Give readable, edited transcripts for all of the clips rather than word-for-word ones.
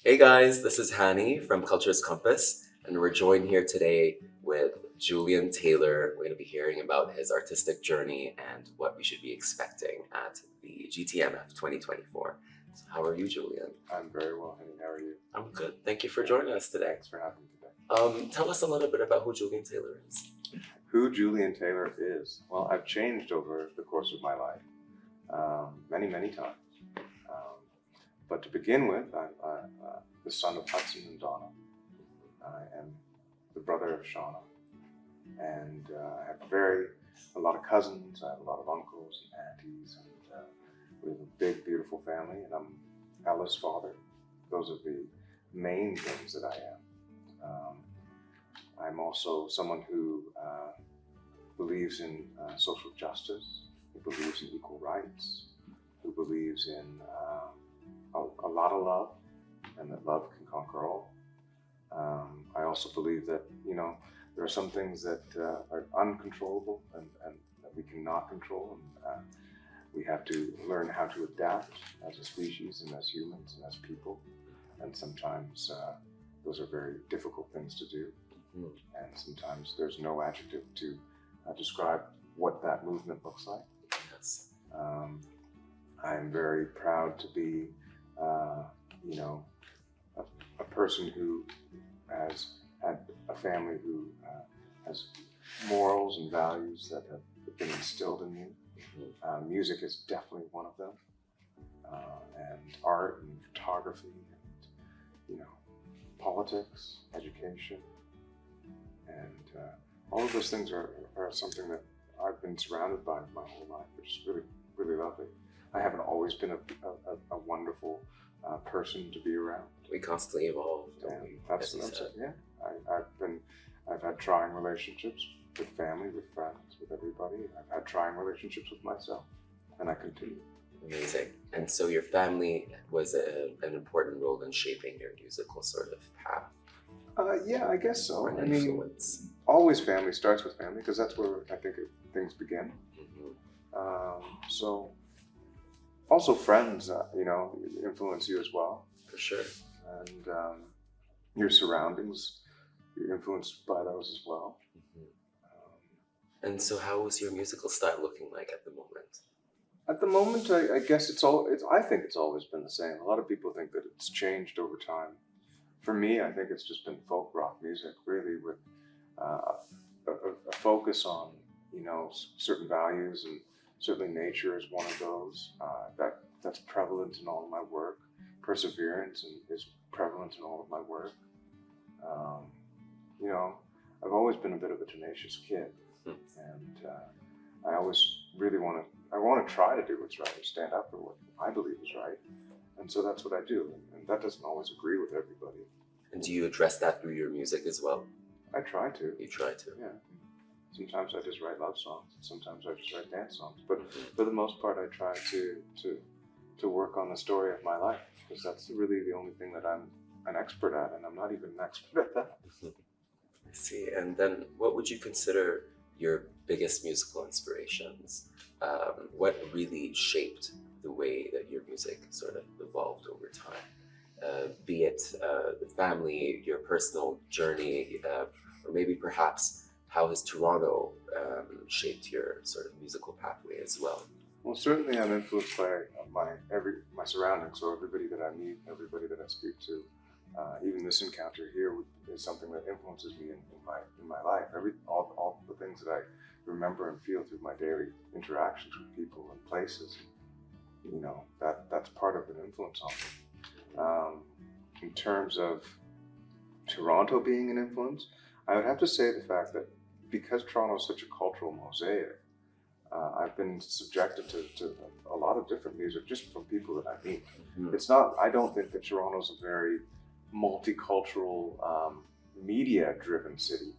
Hey guys, this is Hani from Culture's Compass, and we're joined here today with Julian Taylor. We're going to be hearing about his artistic journey and what we should be expecting at the GTMF 2024. So how are you, Julian? I'm very well, Henny. How are you? I'm good. Thank you for joining us today. Thanks for having me today. Tell us a little bit about who Julian Taylor is. Who Julian Taylor is? Well, I've changed over the course of my life many times. But to begin with, I'm the son of Hudson and Donna. I am the brother of Shauna. And I have a lot of cousins, I have a lot of uncles and aunties, and we have a big, beautiful family, and I'm Ella's father. Those are the main things that I am. I'm also someone who believes in social justice, who believes in equal rights, who believes in a lot of love, and that love can conquer all. I also believe that, there are some things that are uncontrollable and that we cannot control, and we have to learn how to adapt as a species and as humans and as people. And sometimes those are very difficult things to do. And sometimes there's no adjective to describe what that movement looks like. Yes. I'm very proud to be, a person who has had a family who has morals and values that have been instilled in me. Music is definitely one of them, and art and photography and, politics, education, and all of those things are something that I've been surrounded by my whole life, which is really, really lovely. I haven't always been a wonderful person to be around. We constantly evolve. And that's what I'm saying. Yeah, I've had trying relationships with family, with friends, with everybody. I've had trying relationships with myself, and I continue. Amazing. And so your family was an important role in shaping your musical sort of path. Yeah, I guess so. Or an influence. Always family starts with family because that's where I think things begin. So also friends, influence you as well. For sure. And your surroundings, you're influenced by those as well. And so how was your musical style looking like at the moment? At the moment, I guess I think it's always been the same. A lot of people think that it's changed over time. For me, I think it's just been folk rock music, really, with a focus on, certain values, and certainly nature is one of those. That's prevalent in all of my work. Perseverance is prevalent in all of my work. I've always been a bit of a tenacious kid, and I always really want to try to do what's right, or stand up for what I believe is right, and so that's what I do. And that doesn't always agree with everybody. And do you address that through your music as well? I try to. You try to? Yeah. Sometimes I just write love songs, and sometimes I just write dance songs. But for the most part, I try to work on the story of my life, because that's really the only thing that I'm an expert at, and I'm not even an expert at that. I see. And then what would you consider your biggest musical inspirations? What really shaped the way that your music sort of evolved over time? Be it the family, your personal journey, or maybe perhaps how has Toronto shaped your sort of musical pathway as well? Well, certainly I'm influenced by my surroundings, so everybody that I meet, everybody that I speak to. Even this encounter here is something that influences me in my life. All the things that I remember and feel through my daily interactions with people and places, that's part of an influence on me. In terms of Toronto being an influence, I would have to say the fact that because Toronto is such a cultural mosaic, I've been subjected to a lot of different music just from people that I meet. I don't think that Toronto's a very multicultural, media-driven city.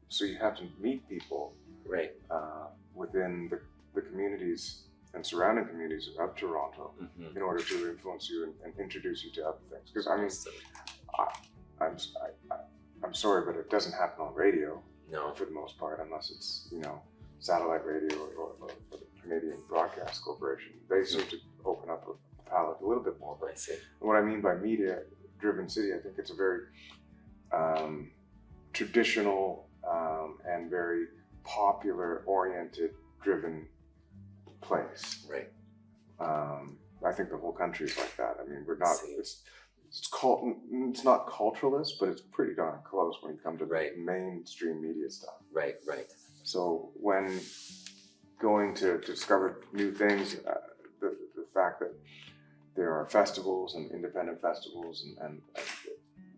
So you have to meet people right within the communities and surrounding communities of Toronto in order to influence you and introduce you to other things. Because I'm sorry, but it doesn't happen on radio. No. For the most part, unless it's satellite radio or the Canadian Broadcast Corporation. They seem to open up palette a little bit more. But I see. what I mean by media-driven city, I think it's a very traditional and very popular-oriented driven place. Right. I think the whole country is like that. I mean, we're not. See. It's not culturalist, but it's pretty darn close when you come to Right. the mainstream media stuff. Right. Right. So when going to discover new things, the fact that there are festivals and independent festivals and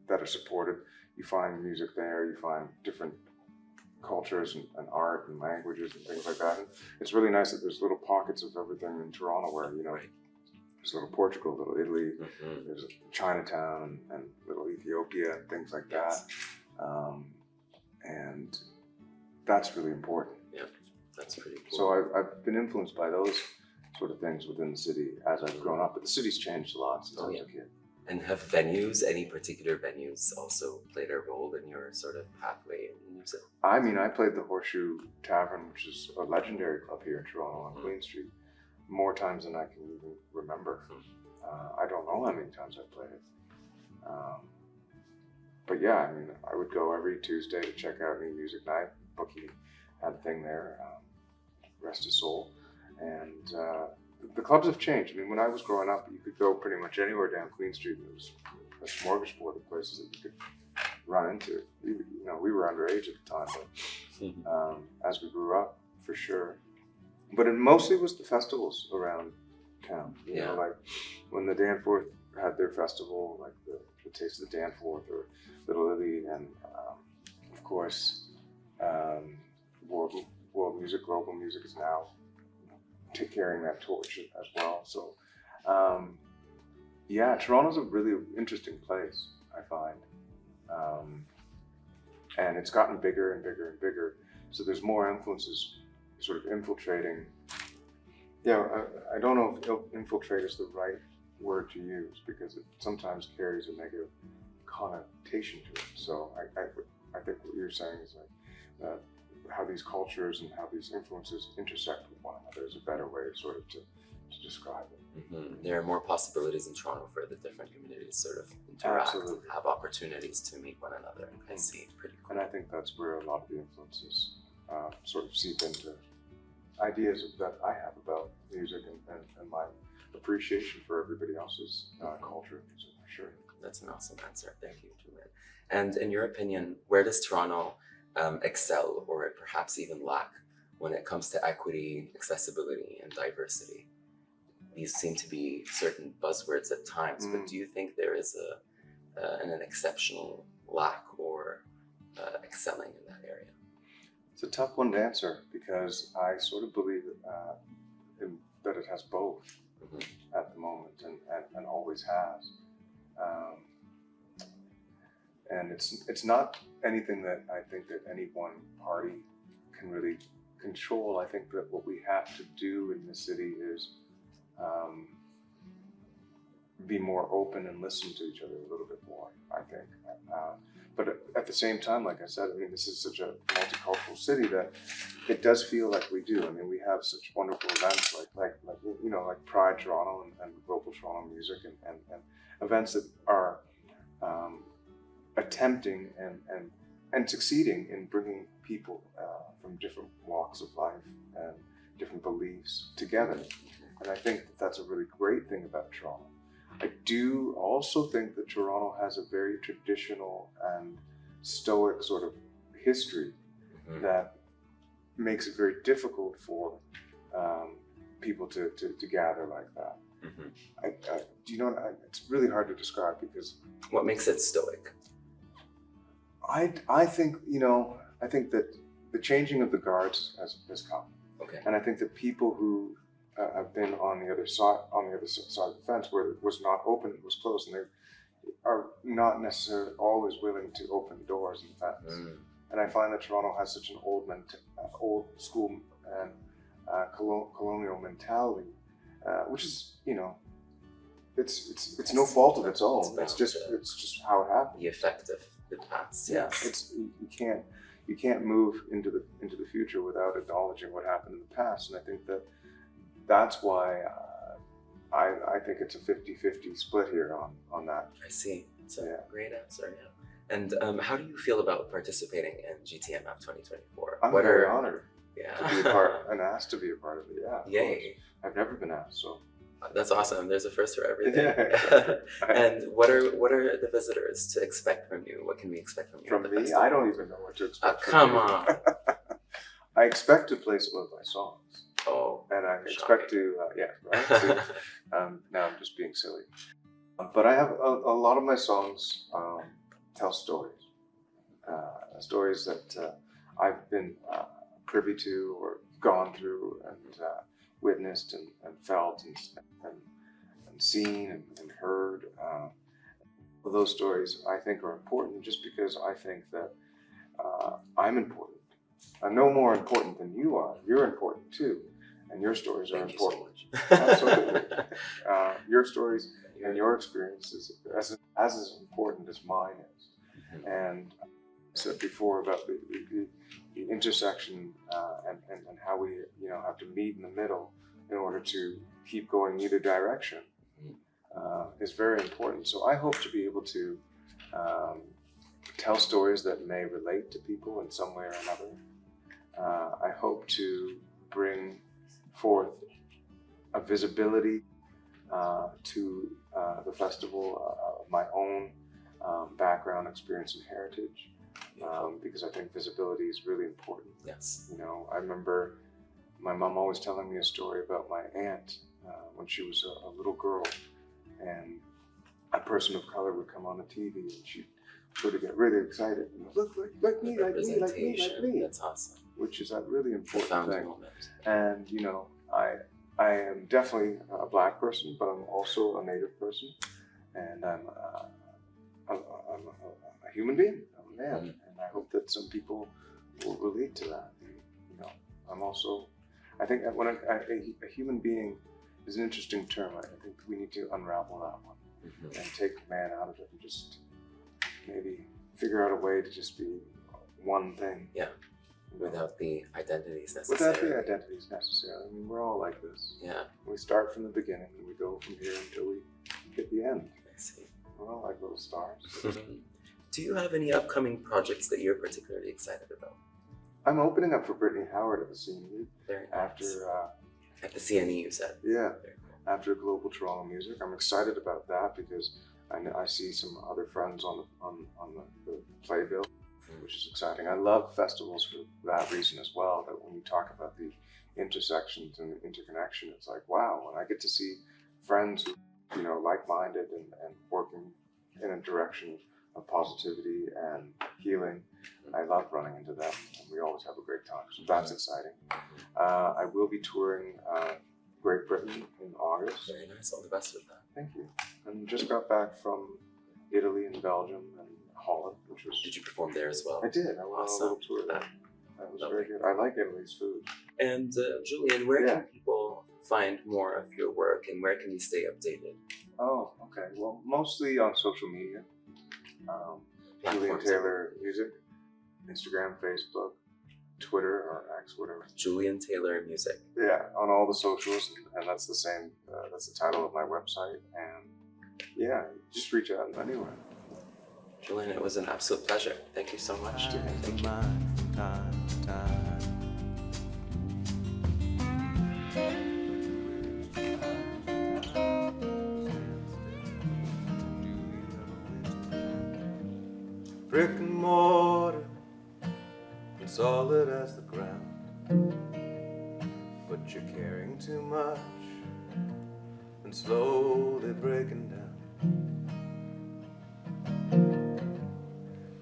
that are supported, you find music there, you find different cultures and art and languages and things like that. And it's really nice that there's little pockets of everything in Toronto where, you know, Right. there's little Portugal, little Italy, Mm-hmm. there's Chinatown and little Ethiopia and things like Yes. that. And that's really important. That's pretty cool. So I've been influenced by those sort of things within the city as I've grown up. But the city's changed a lot since I was a kid. And have venues, any particular venues, also played a role in your sort of pathway in music? I mean, I played the Horseshoe Tavern, which is a legendary club here in Toronto on Queen Street, more times than I can even remember. I don't know how many times I've played it. But yeah, I mean, I would go every Tuesday to check out New Music Night. Bookie had a thing there, rest his soul. And the clubs have changed. I mean, when I was growing up, you could go pretty much anywhere down Queen Street. There was a smorgasbord of places that you could run into. You know, we were underage at the time, but as we grew up, for sure. But it mostly was the festivals around town. You know, like when the Danforth had their festival, like the Taste of the Danforth or Little Italy, and of course, world music, global music is now carrying that torch as well. So, yeah, Toronto's a really interesting place, I find. And it's gotten bigger and bigger and bigger. So there's more influences sort of infiltrating. Yeah, I don't know if infiltrate is the right word to use because it sometimes carries a negative connotation to it. So I think what you're saying is like how these cultures and how these influences intersect with one another is a better way sort of to describe it. Mm-hmm. There are more possibilities in Toronto for the different communities sort of interact and have opportunities to meet one another. I see, pretty cool. And I think that's where a lot of the influences sort of seep into ideas that I have about music and my appreciation for everybody else's culture, so for sure. That's an awesome answer. Thank you, Julian. And in your opinion, where does Toronto excel or perhaps even lack when it comes to equity, accessibility, and diversity? These seem to be certain buzzwords at times, but do you think there is an exceptional lack or excelling in that area? It's a tough one to answer because I sort of believe that it has both at the moment and always has. And it's not anything that I think that any one party can really control. I think that what we have to do in the city is be more open and listen to each other a little bit more, I think. But at the same time, like I said, I mean, this is such a multicultural city that it does feel like we do. I mean, we have such wonderful events like you know, like Pride Toronto and Global Toronto Music and events that are attempting and succeeding in bringing people from different walks of life and different beliefs together. And I think that's a really great thing about Toronto. I do also think that Toronto has a very traditional and stoic sort of history that makes it very difficult for people to gather like that. Do you know, it's really hard to describe because... What makes it stoic? I think, you know, I think that the changing of the guards has come. Okay. And I think that people who have been on the other side of the fence where it was not open, it was closed, and they are not necessarily always willing to open doors and fence. And I find that Toronto has such an old school and colonial mentality, which is, you know, it's no fault of its own. It's just how it happens. The effect of the past. Yeah, Yes. you can't move into the future without acknowledging what happened in the past, and I think that's why I think it's a 50-50 split here on that. I see. It's a Yeah. great answer, yeah. And how do you feel about participating in GTMF 2024? I'm What very are honored yeah. to be a part and asked to be a part of it. Yeah, of course. Yay. I've never been asked, so That's awesome. There's a first for everything. yeah, exactly. And what are the visitors to expect from you? What can we expect from you? From at the me, festival? I don't even know what to expect. From Come me. on. I expect to play some of my songs, Oh, and I expect to, yeah, right. See, now I'm just being silly, but I have a lot of my songs tell stories, stories that I've been privy to or gone through and witnessed and felt and seen and heard. Those stories I think are important just because I think that I'm important. I'm no more important than you are. You're important too, and your stories are thank important. you so much. Absolutely. Your stories and your experiences as important as mine is. And I said before about the intersection and how we have to meet in the middle in order to keep going either direction is very important. So I hope to be able to tell stories that may relate to people in some way or another. I hope to bring forth a visibility to the festival of my own background, experience, and heritage, because I think visibility is really important. Yes. I remember my mom always telling me a story about my aunt when she was a little girl, and a person of color would come on the TV, and she'd sort of get really excited. Look, like me, like me, like me, like me. That's awesome. Which is a really important Profound thing. moment. And I am definitely a Black person, but I'm also a Native person, and I'm a human being, I'm a man, and I hope that some people will relate to that. I'm also, I think when a human being is an interesting term. I think we need to unravel that one and take man out of it and just maybe figure out a way to just be one thing. Yeah. Without the identities necessarily. Without the identities necessarily. I mean, we're all like this. Yeah. We start from the beginning and we go from here until we hit the end. I see. We're all like little stars. Do you have any upcoming projects that you're particularly excited about? I'm opening up for Brittany Howard at the CNE. Very nice. After at the CNE, you said. Yeah. Very cool. After Global Toronto Music, I'm excited about that because I see some other friends on the playbill, which is exciting. I love festivals for that reason as well. That when you talk about the intersections and the interconnection, it's like, wow, when I get to see friends who like-minded and working in a direction of positivity and healing, I love running into them, and we always have a great time. So that's exciting. I will be touring Great Britain in August. Very nice. All the best with that. Thank you. And just got back from Italy and Belgium and Holland, which was. Did you perform there as well? I did. I went on a little tour there. That was very good. I like Italy's food. And Julian, where can people find more of your work, and where can you stay updated? Oh, okay. Well, mostly on social media. Julian Taylor Music, Instagram, Facebook, Twitter, or X, whatever. Julian Taylor Music. Yeah, on all the socials, and that's the same. That's the title of my website, and yeah, just reach out anywhere. Julian, it was an absolute pleasure. Thank you so much. Thank you. Brick and mortar, and solid as the ground, but you're caring too much and slowly breaking down.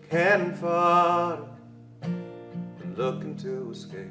Cannon fodder and looking to escape